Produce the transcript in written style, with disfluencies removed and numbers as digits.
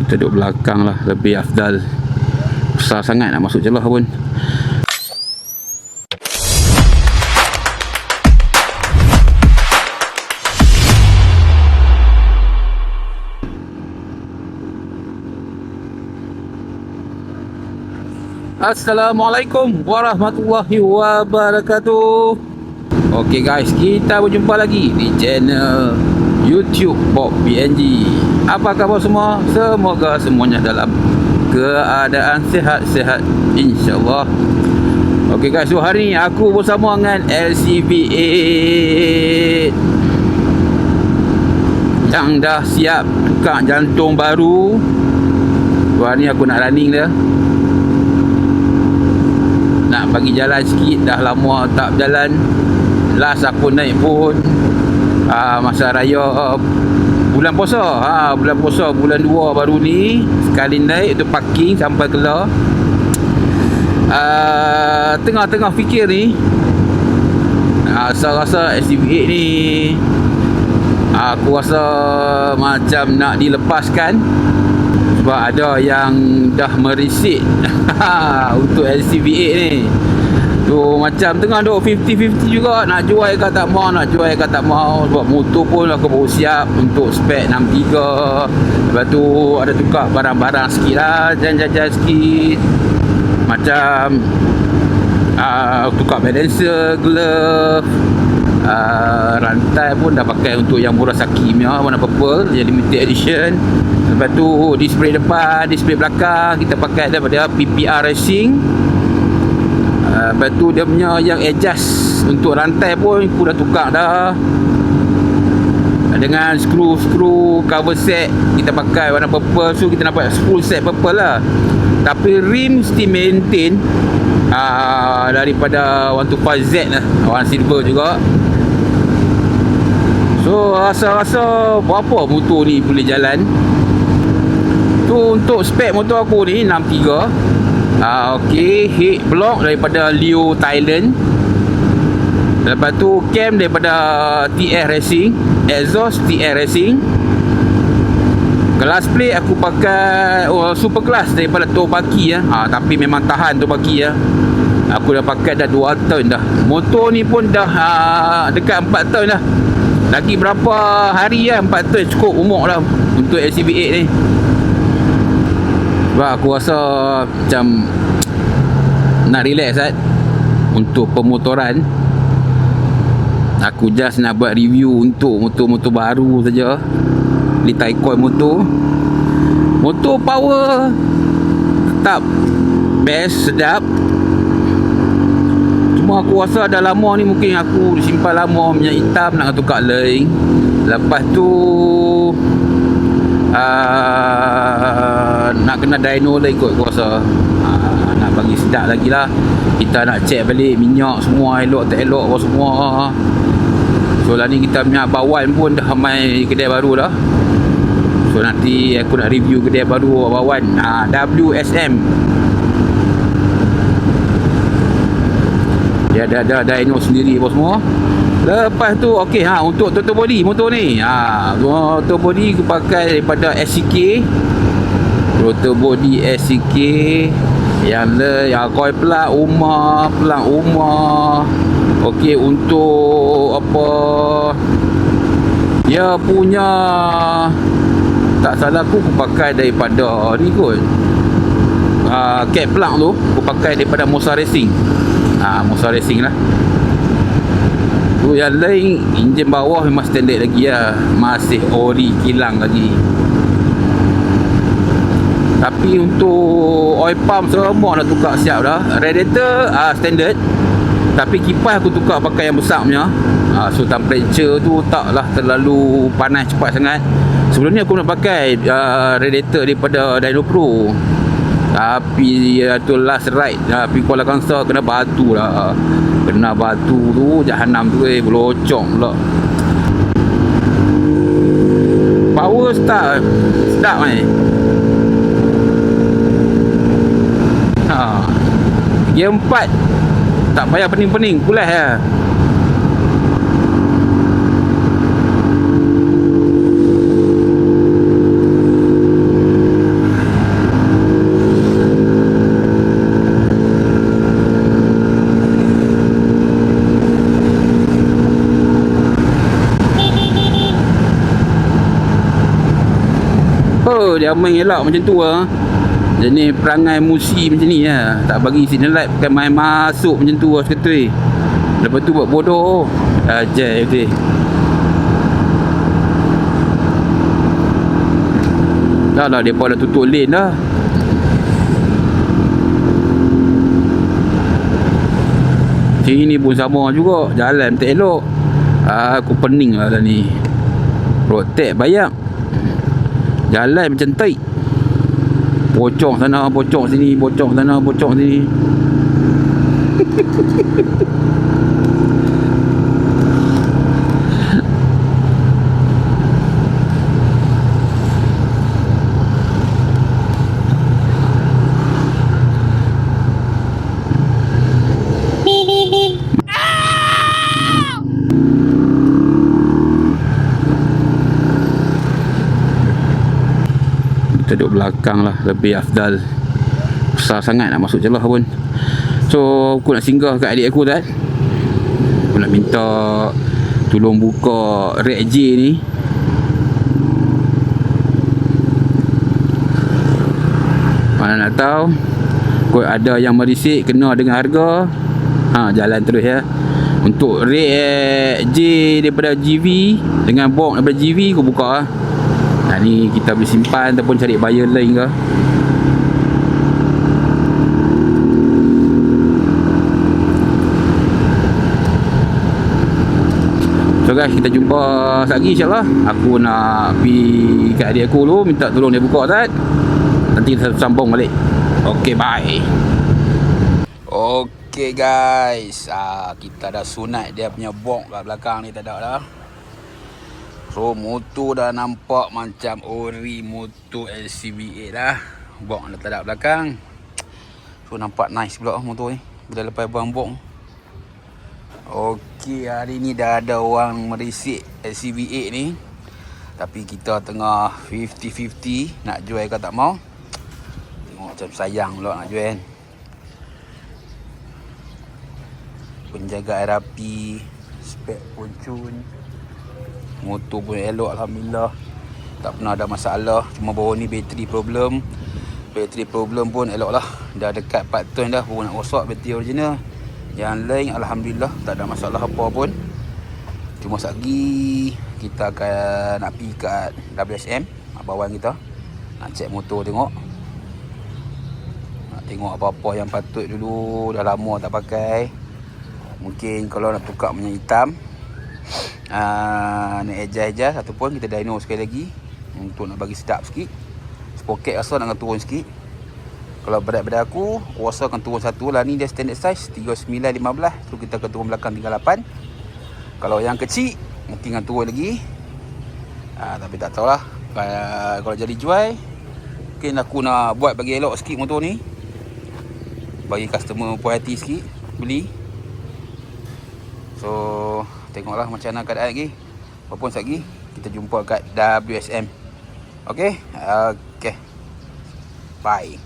Kita duduk belakang lah, lebih afdal. Besar sangat nak masuk celah pun. Assalamualaikum warahmatullahi wabarakatuh. Okey guys, kita berjumpa lagi di channel YouTube Bob PNG. Apa khabar semua? Semoga semuanya dalam keadaan sihat-sihat insya-Allah. Okey guys, so hari ni aku bersama dengan LCV8 yang dah siap tukar jantung baru. Hari ni aku nak running dia. Nak bagi jalan sikit, dah lama tak berjalan. Last aku naik pun masa raya bulan puasa. Bulan puasa bulan 2 baru ni sekali naik tu parking sampai Kelah. Tengah-tengah fikir ni, rasa SUV8 ni aku rasa macam nak dilepaskan. Sebab ada yang dah merisik untuk LCV8 ni. Tu macam tengah duk 50-50 juga, nak jual ke tak mau, sebab motor pun aku baru siap untuk spek 63. Lepas tu ada tukar barang-barang sikit lah, jajan-jajan sikit. Macam tukar balancer, glove, rantai pun dah pakai untuk yang Murasaki punya warna purple, yang limited edition. Lepas tu display depan, display belakang kita pakai daripada PPR Racing. Lepas tu dia punya yang adjust untuk rantai pun aku dah tukar dah, dengan skru cover set kita pakai warna purple. So kita nampak full set purple lah. Tapi rim still maintain daripada 125Z lah, warna silver juga. So rasa-rasa berapa motor ni boleh jalan. Tu untuk spek motor aku ni 63. Okey, head block daripada Leo Thailand. Lepas tu cam daripada TR Racing, exhaust TR Racing. Kelas plate aku pakai super class daripada Tobaki ya. Tapi memang tahan Tobaki ya. Aku dah pakai dah 2 tahun dah. Motor ni pun dah dekat 4 tahun dah. Lagi berapa hari 4 tahun cukup umur dah untuk LCV8 ni. Sebab aku rasa macam nak relax untuk pemotoran. Aku just nak buat review untuk motor-motor baru saja. Ni Taycan motor power tetap best, sedap. Cuma aku rasa dah lama ni, mungkin aku simpan lama minyak hitam, nak tukar lain. Lepas tu nak kena dyno lah ikut aku rasa. Nak bagi sedap lagi lah. Kita nak check balik minyak semua, elok tak elok apa semua. So lah ni kita punya Bawan pun dah mai kedai baru dah. So nanti aku nak review kedai baru Bawan, WSM. Dia ada dyno sendiri apa semua. Lepas tu okey, untuk throttle body motor ni, throttle body aku pakai daripada SCK. Throttle body SCK yang coil plug Umar. Okey, untuk apa dia punya, tak salah aku pakai daripada ni kot, cat plug tu aku pakai daripada Mosa Racing. Mosa Racing lah. Tu yang lain, enjin bawah memang standard lagi lah, masih ori kilang lagi. Tapi untuk oil pump semua dah tukar siap dah. Radiator standard, tapi kipas aku tukar pakai yang besar punya. So temperature tu taklah terlalu panas cepat sangat. Sebelum ni aku nak pakai radiator daripada Dyno Pro, tapi tu last ride pergi Kuala Kangsar kena batu lah. Kena batu tu jahanam tu berlocok pula. Power start sedap ni. Gear 4 tak payah pening-pening, kulas lah. Apa dia main elak macam tu lah. Jenis perangai musi macam ni lah. Tak bagi signal light, bukan main masuk macam tu lah seketui. Lepas tu buat bodoh. Ajar betul. Dah lah, mereka dah tutup lane dah. Sini pun sama juga. Jalan tak elok. Aku pening lah dah ni. Rotek banyak. Jalan macam taik. Pocong sana, pocong sini, pocong sana, pocong sini. Kita duduk belakang lah, lebih afdal. Besar sangat nak masuk celah pun. So aku nak singgah kat adik aku tak. Aku nak minta tolong buka Red J ni. Mana nak tahu kot ada yang merisik kena dengan harga. Jalan terus ya. Untuk Red J daripada GV dengan box daripada GV aku buka lah. Ni kita boleh simpan ataupun cari buyer lain ke. So guys, kita jumpa lagi insyaAllah. Aku nak pergi kat adik aku dulu, minta tolong dia buka tak. Nanti kita sambung balik. Okay, bye. Okay guys, kita dah sunat dia punya box kat belakang ni, tak ada dah. So motor dah nampak macam ori motor LCV8 dah. Box dah tak ada belakang. So nampak nice pula motor ni bila lepas buang box. Okey, hari ni dah ada orang merisik LCV8 ni. Tapi kita tengah 50-50 nak jual ke tak mau. Tengok macam sayang pula nak jual kan. Penjagaan rapi, spek pun cun. Motor pun elok alhamdulillah. Tak pernah ada masalah. Cuma baru ni bateri problem. Bateri problem pun elok lah. Dah dekat 4 ton dah baru nak rosak bateri original. Yang lain alhamdulillah tak ada masalah apa pun. Cuma sagi kita akan nak pergi kat WSM abang kita. Nak check motor tengok. Nak tengok apa-apa yang patut dulu. Dah lama tak pakai. Mungkin kalau nak tukar punya hitam, nak adjust ataupun kita dyno sekali lagi untuk nak bagi sedap sikit. Sprocket rasa nak turun sikit. Kalau berat pada aku rasa akan turun satu lah. Ni dia standard size 3915. Tu kita akan turun belakang 38. Kalau yang kecil mungkin akan turun lagi. Tapi tak tahulah. Kalau jadi jual, mungkin aku nak buat bagi elok sikit motor ni, bagi customer puas hati sikit beli. So tengoklah macam mana keadaan lagi. Walaupun lagi kita jumpa kat WSM. Okay. Bye.